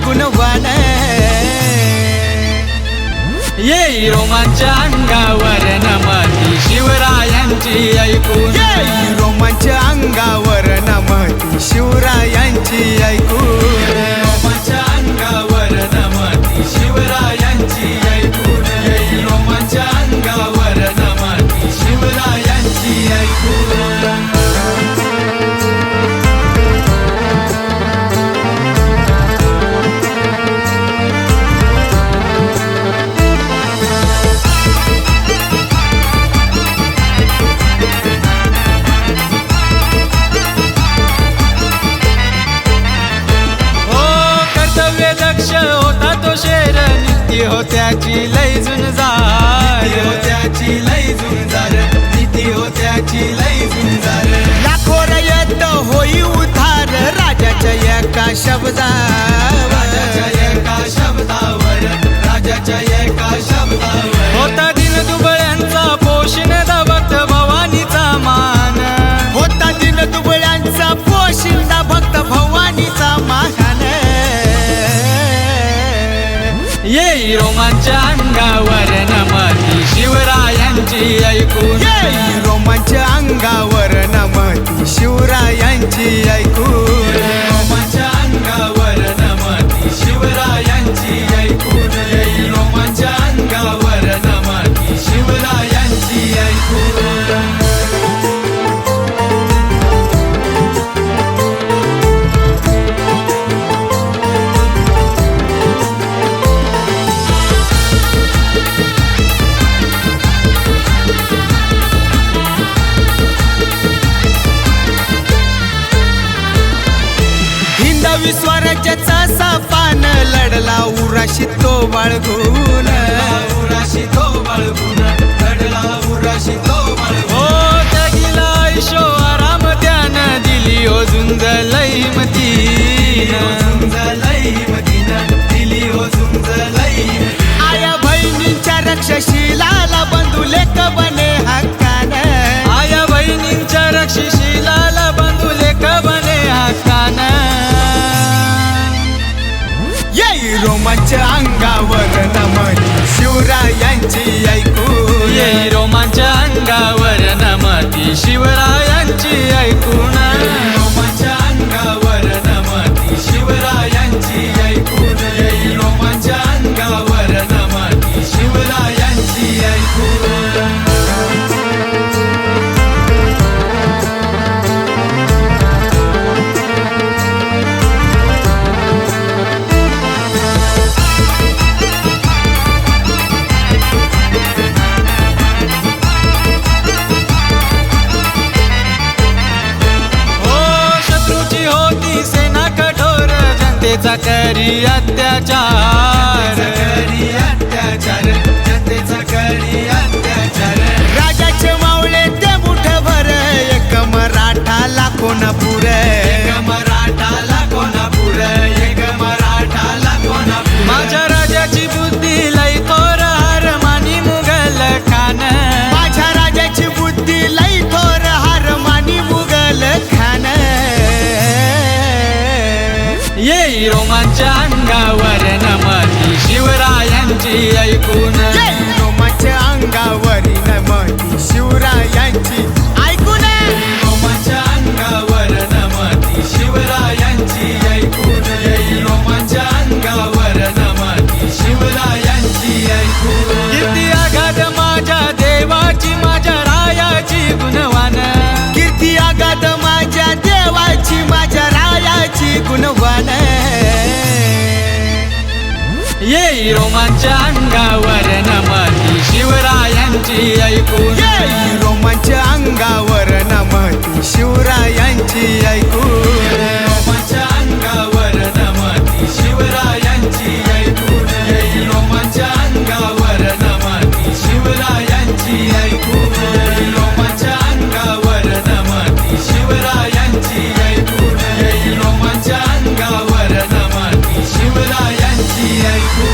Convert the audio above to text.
गुणवान येई रोमांच अंगावर नमती शिवरायांची ऐकून, येई रोमांच अंगावर नमती शिवरायांची ऐकून, रोमांच अंगावर नमती शिवरायांची ऐकून, येई रोमांच अंगावर नमती शिवरायांची ऐकून। होता तो शेर नीती होत्याची लय झुंजार, होत्याची लय झुंजार, नीती होत्याची लय झुंजार। लाखो रयत होई उधार राजाच्या एका शब्दावर, राजाच्या एका शब्दावर, राजाच्या एका शब्दावर। होता दिन दुबळ्यांचा पोशिंदा भक्त भवानीचा मान, होता दिन दुबळ्यांचा पोशिंदा भक्त भवानीचा मान। येई रोमांच अंगावर नमती शिवरायांची ऐकून, येई रोमांच अंगावर नमती शिवरायांची ऐकून, रोमांच अंगावर नमती शिवरायांची ऐकून, येई रोमांच अंगावर नमती शिवरायांची ऐकून। स्वराज्याचा सापान लढला उराशी तो बाळगून, उराशी तो बाळगून, लढला उराशी तो बाळगून। हो त्यागिला ऐशो आराम त्यानं दिली हो झुंज लई मतीन, झुंज लई मतीन, दिली हो झुंज लई। आया बहिणींच्या रक्षशिलाला बंधू लेक बने हक्कान, आया बहिणींच्या रक्षशिलाला बंधू लेक बने हक्कान। येई रोमांच अंगावर नमती शिवरायांची ऐकून, येई रोमांच अंगावर नमती शिवरायांची ऐकून, रोमांच अंगावर नमती शिवरायांची ऐकून, येई रोमांच अंगावर नमती शिवरायांची ऐकून। जनतेचा करी अत्याचार, करी अत्याचार, जनतेचा करी अत्याचार। राजाचे मावळे ते मुठभर एक मराठा लाखो न पुरे, एक मराठा लाखो न पुरे, एक मराठा लाखो न पुरे। माझ्या राजाची बुद्धी लई थोर हार मानी मुघल खान, माझ्या राजाची बुद्धी लई थोर हार मानी मुघल खान। येई रोमांच अंगावर नमती शिवरायांची ऐकून, येई रोमांच अंगावर नमती शिवरायांची ऐकून, रोमांच अंगावर नमती शिवरायांची ऐकून, येई रोमांच अंगावर नमती शिवरायांची ऐकून। कीर्ती आघात माझ्या देवाची माझ्या रायाची गुणवान, कीर्ती आगात माझ्या देवाची माझ्या रायाची गुणवान। येई रोमांच अंगावर नमती शिवरायांची ऐकून, येई रोमांच अंगावर नमती शिवरायांची ऐकून, रोमांच अंगावर नमती शिवरायांची ऐकून। शिवरायांची ऐकू